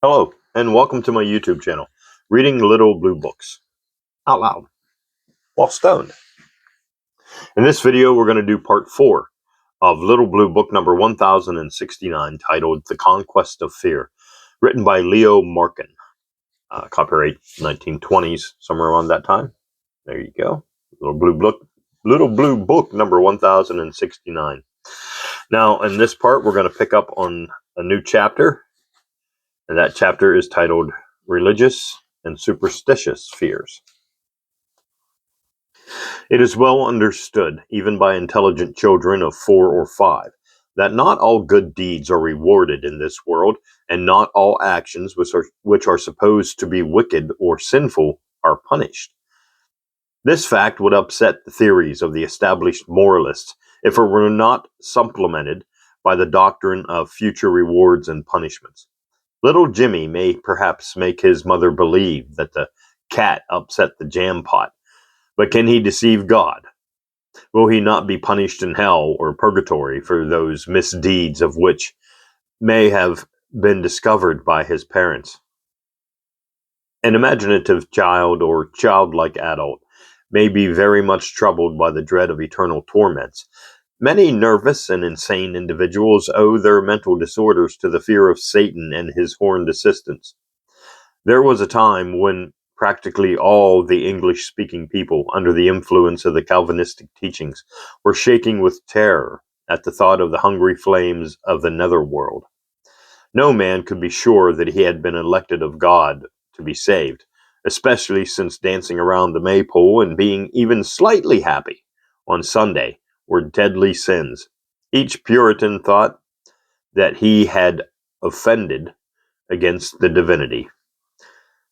Hello, and welcome to my YouTube channel, Reading Little Blue Books, out loud, while stoned. In this video, we're going to do part 4 of Little Blue Book number 1069, titled The Conquest of Fear, written by Leo Markun. Copyright 1920s, somewhere around that time. There you go. Little Blue Book number 1069. Now, in this part, we're going to pick up on a new chapter, and that chapter is titled Religious and Superstitious Fears. It is well understood, even by intelligent children of 4 or 5, that not all good deeds are rewarded in this world, and not all actions which are supposed to be wicked or sinful are punished. This fact would upset the theories of the established moralists if it were not supplemented by the doctrine of future rewards and punishments. Little Jimmy may perhaps make his mother believe that the cat upset the jam pot, but can he deceive God? Will he not be punished in hell or purgatory for those misdeeds of which may have been discovered by his parents? An imaginative child or childlike adult may be very much troubled by the dread of eternal torments. Many nervous and insane individuals owe their mental disorders to the fear of Satan and his horned assistants. There was a time when practically all the English-speaking people, under the influence of the Calvinistic teachings, were shaking with terror at the thought of the hungry flames of the netherworld. No man could be sure that he had been elected of God to be saved, especially since dancing around the maypole and being even slightly happy on Sunday were deadly sins. Each Puritan thought that he had offended against the divinity.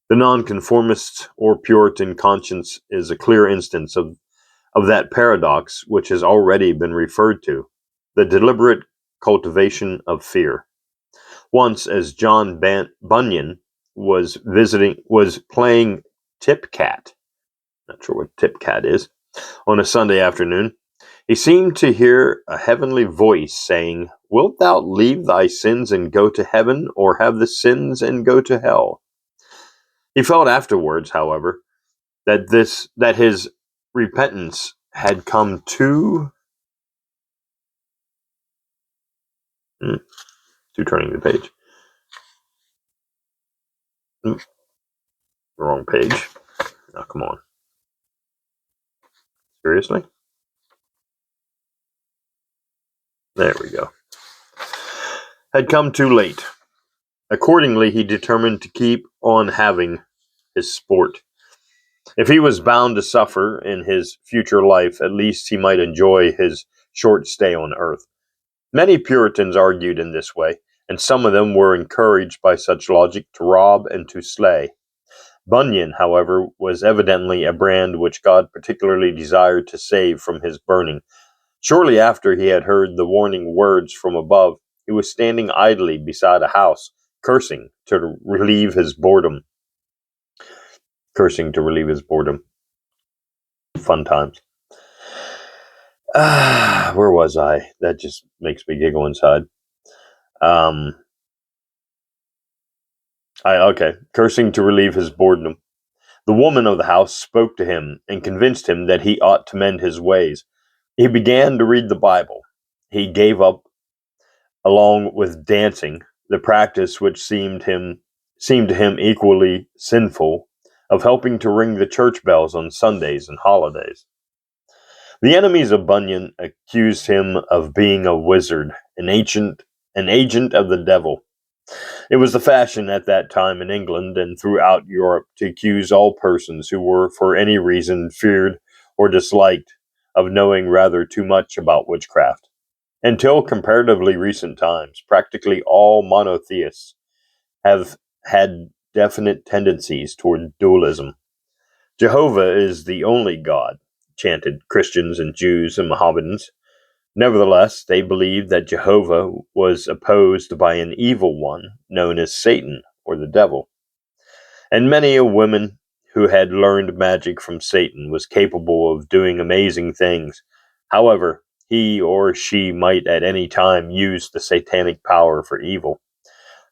The nonconformist or Puritan conscience is a clear instance of that paradox which has already been referred to, the deliberate cultivation of fear. Once, as John Bunyan was playing tip-cat, not sure what tip-cat is, on a Sunday afternoon, he seemed to hear a heavenly voice saying, "Wilt thou leave thy sins and go to heaven, or have the sins and go to hell?" He felt afterwards, however, that his repentance had come too turning the page. Wrong page. Oh, come on. Seriously? There we go. Had come too late. Accordingly, he determined to keep on having his sport. If he was bound to suffer in his future life, at least he might enjoy his short stay on earth. Many Puritans argued in this way, and some of them were encouraged by such logic to rob and to slay. Bunyan, however, was evidently a brand which God particularly desired to save from his burning. Shortly after he had heard the warning words from above, he was standing idly beside a house, cursing to relieve his boredom. Fun times. Where was I? That just makes me giggle inside. Cursing to relieve his boredom. The woman of the house spoke to him and convinced him that he ought to mend his ways. He began to read the Bible. He gave up, along with dancing, the practice which seemed to him equally sinful, of helping to ring the church bells on Sundays and holidays. The enemies of Bunyan accused him of being a wizard, an agent of the devil. It was the fashion at that time in England and throughout Europe to accuse all persons who were for any reason feared or disliked of knowing rather too much about witchcraft. Until comparatively recent times, practically all monotheists have had definite tendencies toward dualism. Jehovah is the only God, chanted Christians and Jews and Mohammedans. Nevertheless, they believed that Jehovah was opposed by an evil one known as Satan or the devil. And many a woman who had learned magic from Satan was capable of doing amazing things. However, he or she might at any time use the satanic power for evil.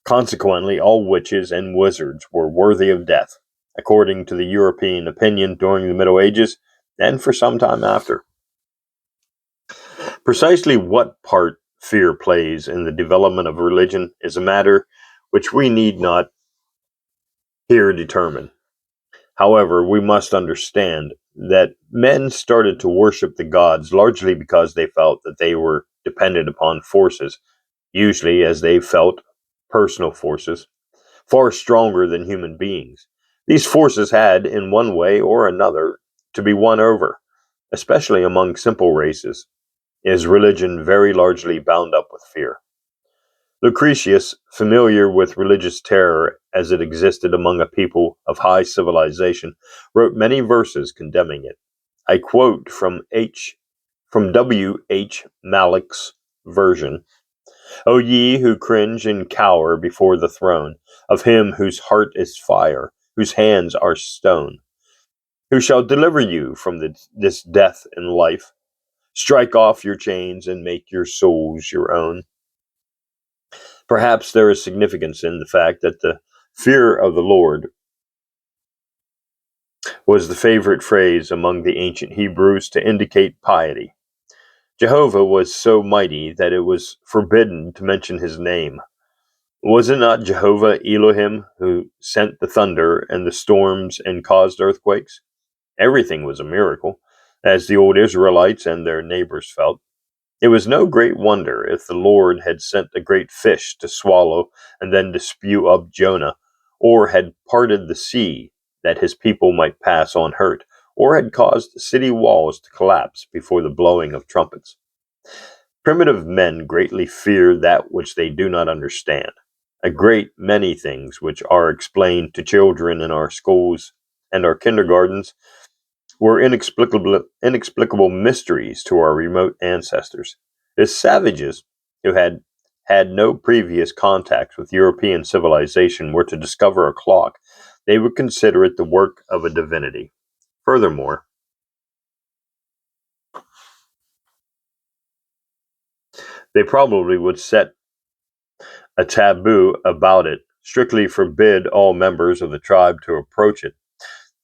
Consequently, all witches and wizards were worthy of death, according to the European opinion during the Middle Ages and for some time after. Precisely what part fear plays in the development of religion is a matter which we need not here determine. However, we must understand that men started to worship the gods largely because they felt that they were dependent upon forces, usually as they felt personal forces, far stronger than human beings. These forces had, in one way or another, to be won over, especially among simple races. Is religion very largely bound up with fear? Lucretius, familiar with religious terror as it existed among a people of high civilization, wrote many verses condemning it. I quote from W. H. Mallock's version: O ye who cringe and cower before the throne of him whose heart is fire, whose hands are stone, who shall deliver you from this death in life, strike off your chains and make your souls your own. Perhaps there is significance in the fact that the fear of the Lord was the favorite phrase among the ancient Hebrews to indicate piety. Jehovah was so mighty that it was forbidden to mention his name. Was it not Jehovah Elohim who sent the thunder and the storms and caused earthquakes? Everything was a miracle, as the old Israelites and their neighbors felt. It was no great wonder if the Lord had sent a great fish to swallow and then to spew up Jonah, or had parted the sea that his people might pass unhurt, or had caused city walls to collapse before the blowing of trumpets. Primitive men greatly fear that which they do not understand. A great many things which are explained to children in our schools and our kindergartens were inexplicable mysteries to our remote ancestors. As savages who had had no previous contact with European civilization were to discover a clock, they would consider it the work of a divinity. Furthermore, they probably would set a taboo about it, strictly forbid all members of the tribe to approach it.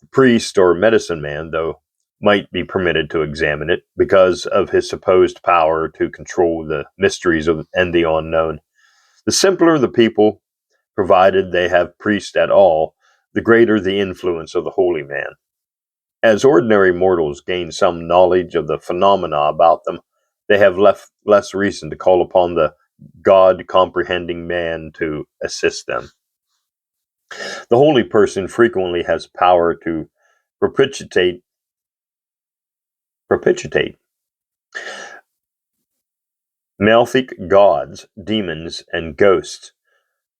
The priest or medicine man, though, might be permitted to examine it because of his supposed power to control the mysteries and the unknown. The simpler the people, provided they have priests at all, the greater the influence of the holy man. As ordinary mortals gain some knowledge of the phenomena about them, they have less reason to call upon the God comprehending man to assist them. The holy person frequently has power to propitiate malefic gods, demons, and ghosts.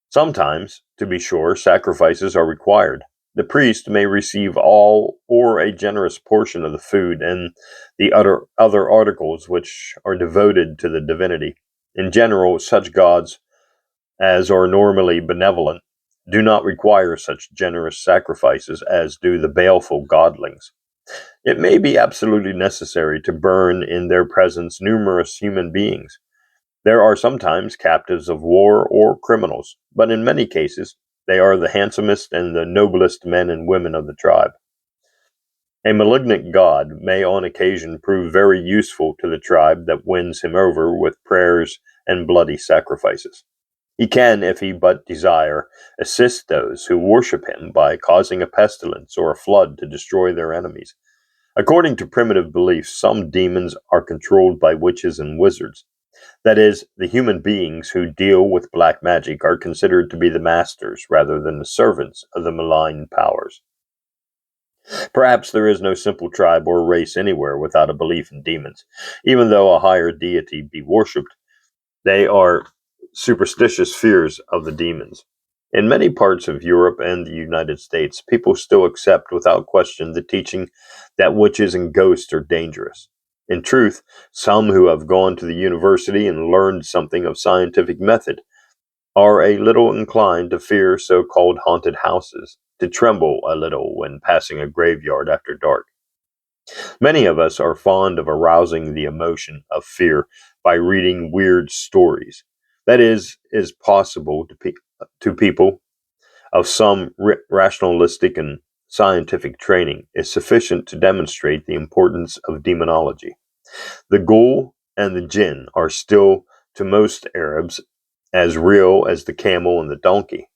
Sometimes, to be sure, sacrifices are required. The priest may receive all or a generous portion of the food and the other articles which are devoted to the divinity. In general, such gods as are normally benevolent do not require such generous sacrifices as do the baleful godlings. It may be absolutely necessary to burn in their presence numerous human beings. There are sometimes captives of war or criminals, but in many cases they are the handsomest and the noblest men and women of the tribe. A malignant god may on occasion prove very useful to the tribe that wins him over with prayers and bloody sacrifices. He can, if he but desire, assist those who worship him by causing a pestilence or a flood to destroy their enemies. According to primitive beliefs, some demons are controlled by witches and wizards. That is, the human beings who deal with black magic are considered to be the masters rather than the servants of the malign powers. Perhaps there is no simple tribe or race anywhere without a belief in demons. Even though a higher deity be worshipped, they are superstitious fears of the demons. In many parts of Europe and the United States, people still accept without question the teaching that witches and ghosts are dangerous. In truth, some who have gone to the university and learned something of scientific method are a little inclined to fear so-called haunted houses, to tremble a little when passing a graveyard after dark. Many of us are fond of arousing the emotion of fear by reading weird stories. That is possible to people of some rationalistic and scientific training is sufficient to demonstrate the importance of demonology. The ghoul and the jinn are still, to most Arabs, as real as the camel and the donkey.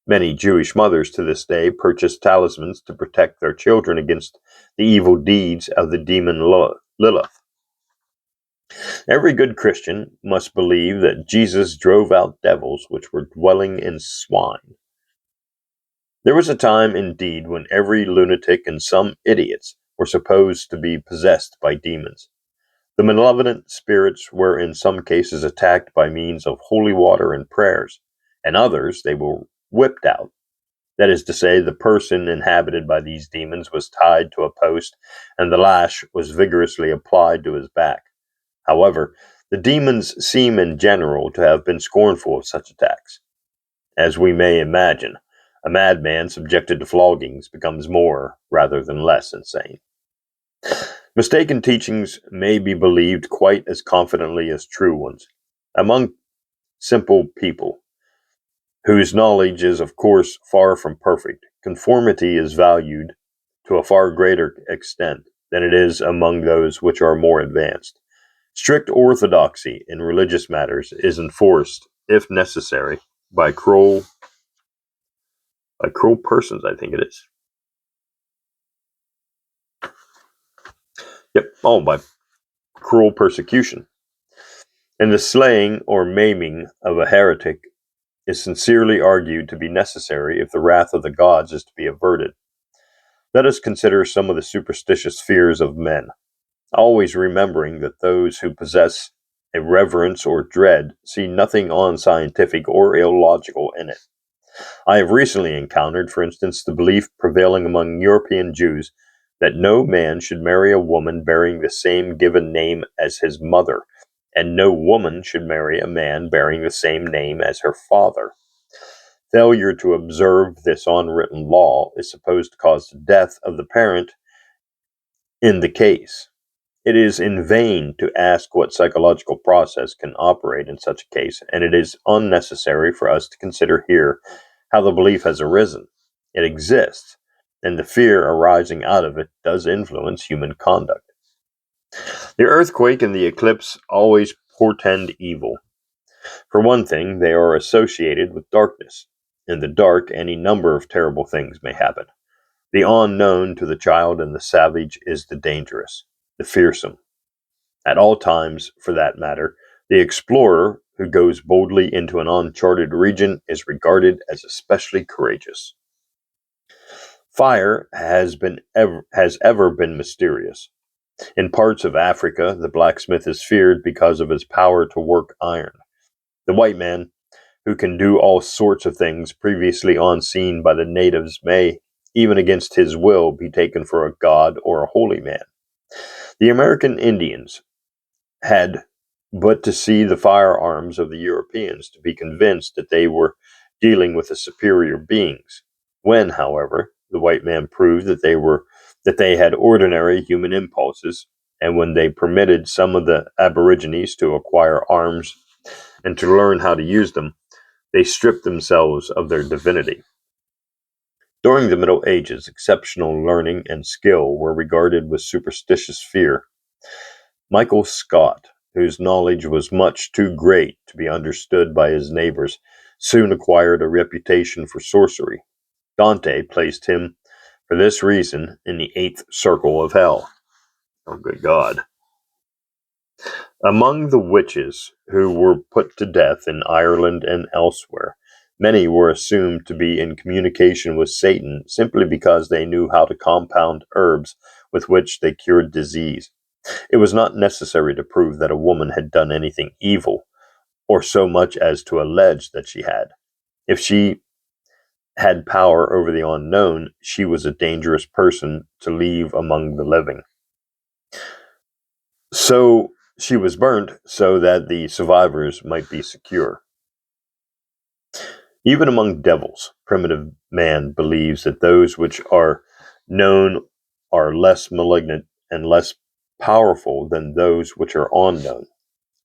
Many Jewish mothers to this day purchase talismans to protect their children against the evil deeds of the demon Lilith. Every good Christian must believe that Jesus drove out devils which were dwelling in swine. There was a time, indeed, when every lunatic and some idiots were supposed to be possessed by demons. The malevolent spirits were in some cases attacked by means of holy water and prayers. In others, they were whipped out. That is to say, the person inhabited by these demons was tied to a post, and the lash was vigorously applied to his back. However, the demons seem in general to have been scornful of such attacks. As we may imagine, a madman subjected to floggings becomes more rather than less insane. Mistaken teachings may be believed quite as confidently as true ones. Among simple people, whose knowledge is of course far from perfect, conformity is valued to a far greater extent than it is among those which are more advanced. Strict orthodoxy in religious matters is enforced, if necessary, by cruel persons, I think it is. Yep. Oh, by cruel persecution. And the slaying or maiming of a heretic is sincerely argued to be necessary if the wrath of the gods is to be averted. Let us consider some of the superstitious fears of men, always remembering that those who possess a reverence or dread see nothing unscientific or illogical in it. I have recently encountered, for instance, the belief prevailing among European Jews that no man should marry a woman bearing the same given name as his mother, and no woman should marry a man bearing the same name as her father. Failure to observe this unwritten law is supposed to cause the death of the parent in the case. It is in vain to ask what psychological process can operate in such a case, and it is unnecessary for us to consider here how the belief has arisen. It exists, and the fear arising out of it does influence human conduct. The earthquake and the eclipse always portend evil. For one thing, they are associated with darkness. In the dark, any number of terrible things may happen. The unknown to the child and the savage is the dangerous, the fearsome. At all times, for that matter, the explorer who goes boldly into an uncharted region is regarded as especially courageous. Fire has ever been mysterious. In parts of Africa, the blacksmith is feared because of his power to work iron. The white man, who can do all sorts of things previously unseen by the natives, may, even against his will, be taken for a god or a holy man. The American Indians had but to see the firearms of the Europeans to be convinced that they were dealing with the superior beings. When, however, the white man proved that they had ordinary human impulses, and when they permitted some of the aborigines to acquire arms and to learn how to use them, they stripped themselves of their divinity. During the Middle Ages, exceptional learning and skill were regarded with superstitious fear. Michael Scott, whose knowledge was much too great to be understood by his neighbors, soon acquired a reputation for sorcery. Dante placed him, for this reason, in the eighth circle of hell. Oh, good God. Among the witches who were put to death in Ireland and elsewhere, many were assumed to be in communication with Satan simply because they knew how to compound herbs with which they cured disease. It was not necessary to prove that a woman had done anything evil, or so much as to allege that she had. If she had power over the unknown, she was a dangerous person to leave among the living. So she was burnt so that the survivors might be secure. Even among devils, primitive man believes that those which are known are less malignant and less powerful than those which are unknown.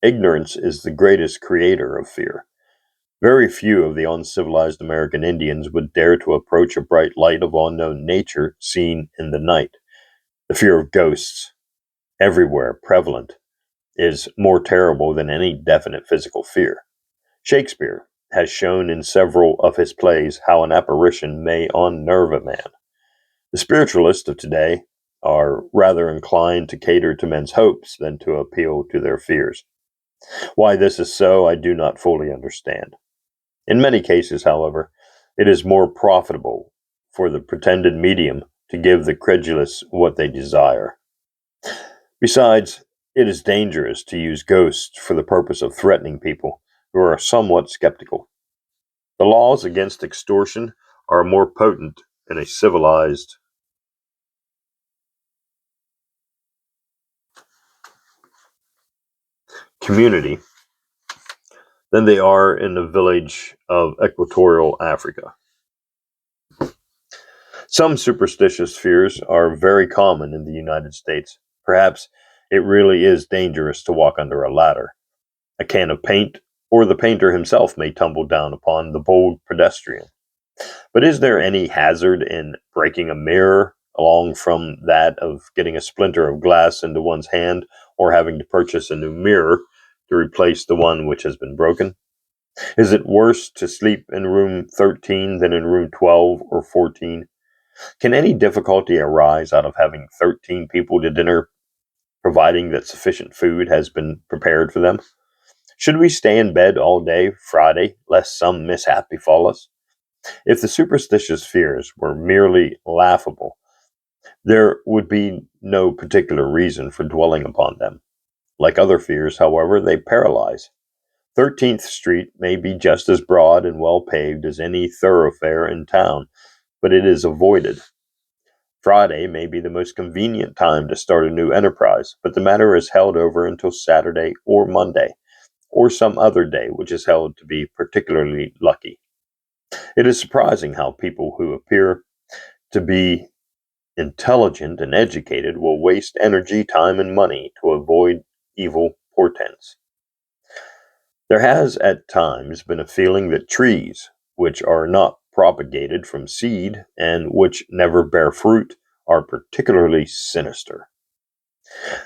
Ignorance is the greatest creator of fear. Very few of the uncivilized American Indians would dare to approach a bright light of unknown nature seen in the night. The fear of ghosts, everywhere prevalent, is more terrible than any definite physical fear. Shakespeare has shown in several of his plays how an apparition may unnerve a man. The spiritualists of today are rather inclined to cater to men's hopes than to appeal to their fears. Why this is so, I do not fully understand. In many cases, however, it is more profitable for the pretended medium to give the credulous what they desire. Besides, it is dangerous to use ghosts for the purpose of threatening people who are somewhat skeptical. The laws against extortion are more potent in a civilized community than they are in the village of equatorial Africa. Some superstitious fears are very common in the United States. Perhaps it really is dangerous to walk under a ladder. A can of paint or the painter himself may tumble down upon the bold pedestrian. But is there any hazard in breaking a mirror along from that of getting a splinter of glass into one's hand or having to purchase a new mirror to replace the one which has been broken? Is it worse to sleep in room 13 than in room 12 or 14? Can any difficulty arise out of having 13 people to dinner, providing that sufficient food has been prepared for them? Should we stay in bed all day Friday, lest some mishap befall us? If the superstitious fears were merely laughable, there would be no particular reason for dwelling upon them. Like other fears, however, they paralyze. 13th Street may be just as broad and well paved as any thoroughfare in town, but it is avoided. Friday may be the most convenient time to start a new enterprise, but the matter is held over until Saturday or Monday, or some other day which is held to be particularly lucky. It is surprising how people who appear to be intelligent and educated will waste energy, time, and money to avoid evil portents. There has at times been a feeling that trees, which are not propagated from seed and which never bear fruit, are particularly sinister.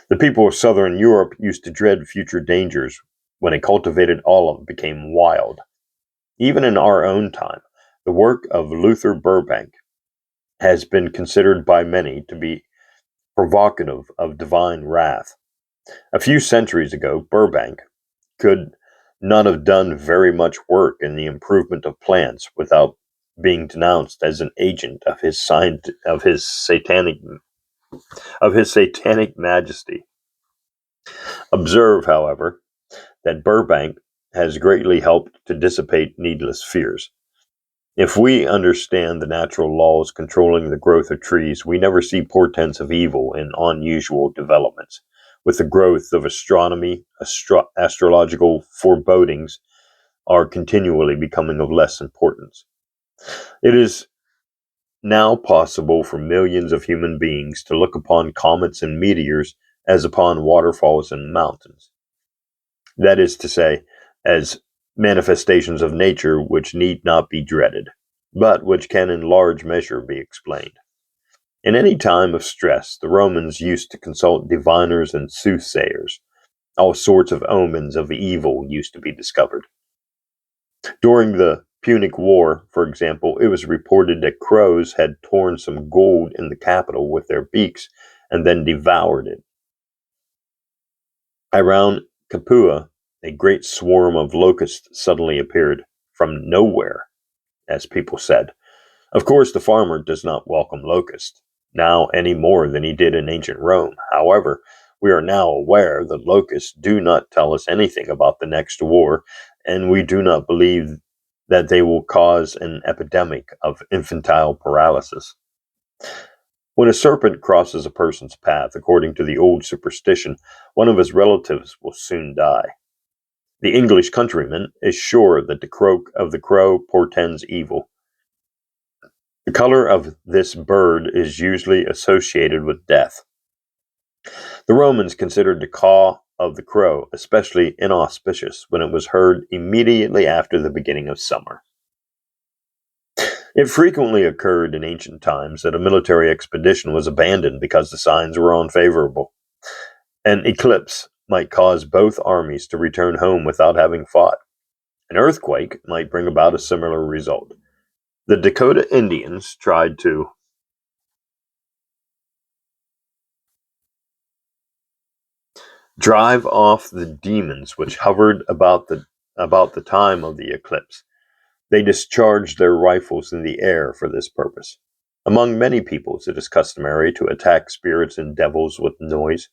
The people of southern Europe used to dread future dangers when a cultivated olive became wild. Even in our own time, the work of Luther Burbank has been considered by many to be provocative of divine wrath. A few centuries ago, Burbank could not have done very much work in the improvement of plants without being denounced as an agent of his satanic majesty. Observe, however, that Burbank has greatly helped to dissipate needless fears. If we understand the natural laws controlling the growth of trees, we never see portents of evil in unusual developments. With the growth of astronomy, astrological forebodings are continually becoming of less importance. It is now possible for millions of human beings to look upon comets and meteors as upon waterfalls and mountains. That is to say, as manifestations of nature which need not be dreaded, but which can in large measure be explained. In any time of stress, the Romans used to consult diviners and soothsayers. All sorts of omens of evil used to be discovered. During the Punic War, for example, it was reported that crows had torn some gold in the Capitol with their beaks and then devoured it. Around Capua, a great swarm of locusts suddenly appeared from nowhere, as people said. Of course, the farmer does not welcome locusts now any more than he did in ancient Rome. However, we are now aware that locusts do not tell us anything about the next war, and we do not believe that they will cause an epidemic of infantile paralysis. When a serpent crosses a person's path, according to the old superstition, one of his relatives will soon die. The English countryman is sure that the croak of the crow portends evil. The color of this bird is usually associated with death. The Romans considered the caw of the crow especially inauspicious when it was heard immediately after the beginning of summer. It frequently occurred in ancient times that a military expedition was abandoned because the signs were unfavorable. An eclipse might cause both armies to return home without having fought. An earthquake might bring about a similar result. The Dakota Indians tried to drive off the demons which hovered about the time of the eclipse. They discharged their rifles in the air for this purpose. Among many peoples, it is customary to attack spirits and devils with noise.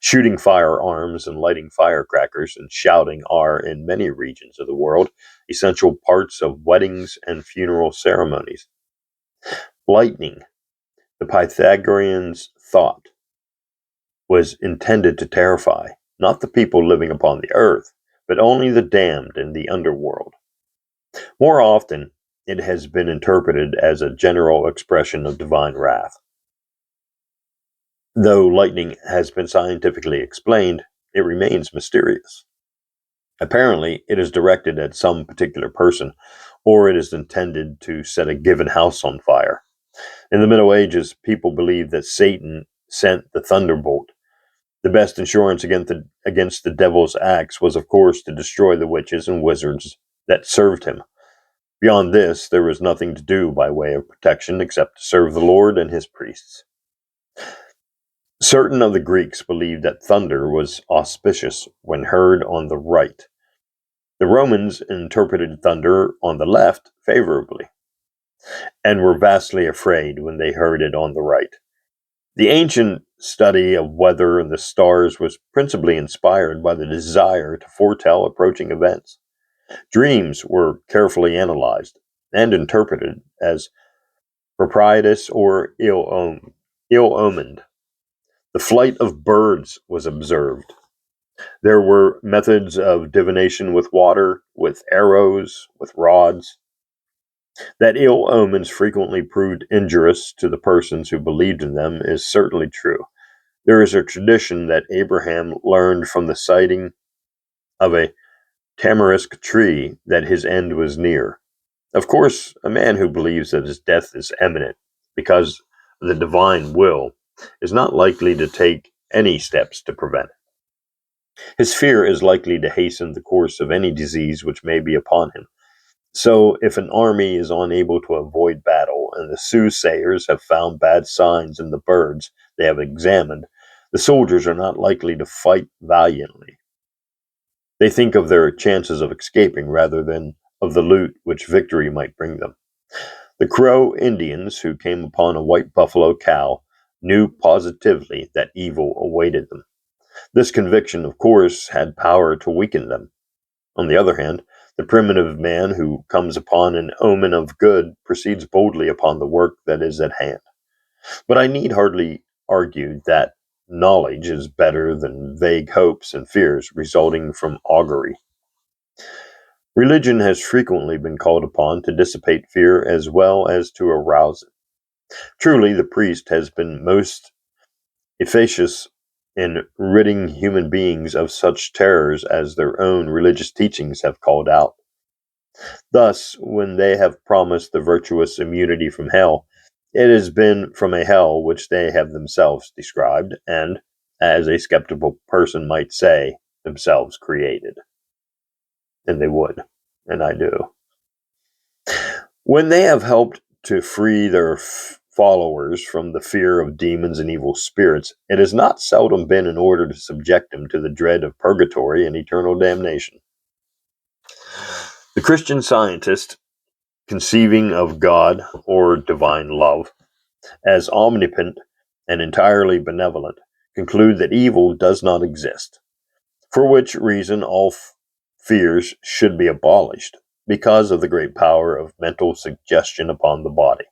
Shooting firearms and lighting firecrackers and shouting are, in many regions of the world, essential parts of weddings and funeral ceremonies. Lightning, the Pythagoreans thought, was intended to terrify, not the people living upon the earth, but only the damned in the underworld. More often, it has been interpreted as a general expression of divine wrath. Though lightning has been scientifically explained, it remains mysterious. Apparently, it is directed at some particular person, or it is intended to set a given house on fire. In the Middle Ages, people believed that Satan sent the thunderbolt. The best insurance against the devil's acts was, of course, to destroy the witches and wizards that served him. Beyond this, there was nothing to do by way of protection except to serve the Lord and his priests. Certain of the Greeks believed that thunder was auspicious when heard on the right. The Romans interpreted thunder on the left favorably, and were vastly afraid when they heard it on the right. The ancient study of weather and the stars was principally inspired by the desire to foretell approaching events. Dreams were carefully analyzed and interpreted as propitious or ill-omened. The flight of birds was observed. There were methods of divination with water, with arrows, with rods. That ill omens frequently proved injurious to the persons who believed in them is certainly true. There is a tradition that Abraham learned from the sighting of a tamarisk tree that his end was near. Of course, a man who believes that his death is imminent because of the divine will is not likely to take any steps to prevent it. His fear is likely to hasten the course of any disease which may be upon him. So, if an army is unable to avoid battle, and the soothsayers have found bad signs in the birds they have examined, the soldiers are not likely to fight valiantly. They think of their chances of escaping rather than of the loot which victory might bring them. The Crow Indians, who came upon a white buffalo cow, knew positively that evil awaited them. This conviction, of course, had power to weaken them. On the other hand, the primitive man who comes upon an omen of good proceeds boldly upon the work that is at hand. But I need hardly argue that knowledge is better than vague hopes and fears resulting from augury. Religion has frequently been called upon to dissipate fear as well as to arouse it. Truly, the priest has been most efficacious in ridding human beings of such terrors as their own religious teachings have called out. Thus, when they have promised the virtuous immunity from hell, it has been from a hell which they have themselves described, and, as a skeptical person might say, themselves created. And they would, and I do. When they have helped to free their followers from the fear of demons and evil spirits, it has not seldom been in order to subject them to the dread of purgatory and eternal damnation. The Christian Scientist, conceiving of God or divine love as omnipotent and entirely benevolent, conclude that evil does not exist, for which reason all fears should be abolished, because of the great power of mental suggestion upon the body.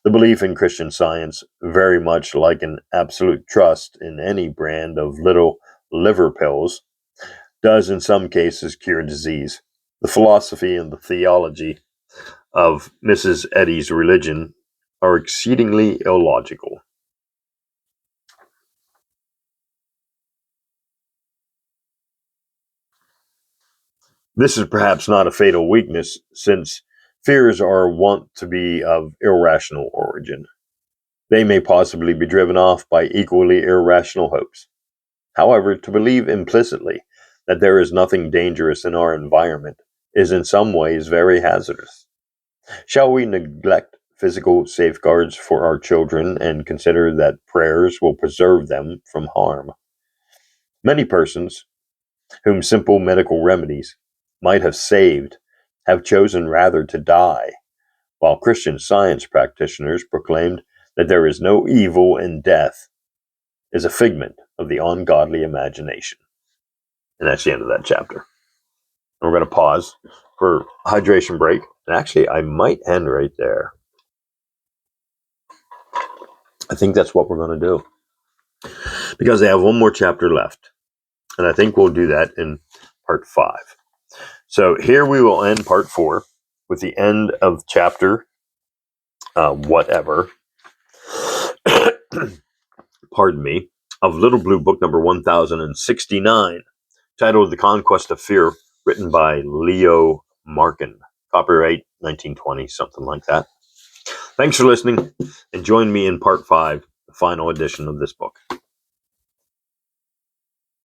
The belief in Christian Science, very much like an absolute trust in any brand of little liver pills, does in some cases cure disease. The philosophy and the theology of Mrs. Eddy's religion are exceedingly illogical. This is perhaps not a fatal weakness, since fears are wont to be of irrational origin. They may possibly be driven off by equally irrational hopes. However, to believe implicitly that there is nothing dangerous in our environment is in some ways very hazardous. Shall we neglect physical safeguards for our children and consider that prayers will preserve them from harm? Many persons, whom simple medical remedies might have saved, have chosen rather to die, while Christian Science practitioners proclaimed that there is no evil in death is a figment of the ungodly imagination. And that's the end of that chapter. And we're going to pause for hydration break. And actually, I might end right there. I think that's what we're going to do, because they have one more chapter left. And I think we'll do that in part 5. So here we will end part 4 with the end of chapter whatever. Pardon me. Of Little Blue Book number 1069, titled The Conquest of Fear, written by Leo Markun. Copyright 1920, something like that. Thanks for listening, and join me in part 5, the final edition of this book.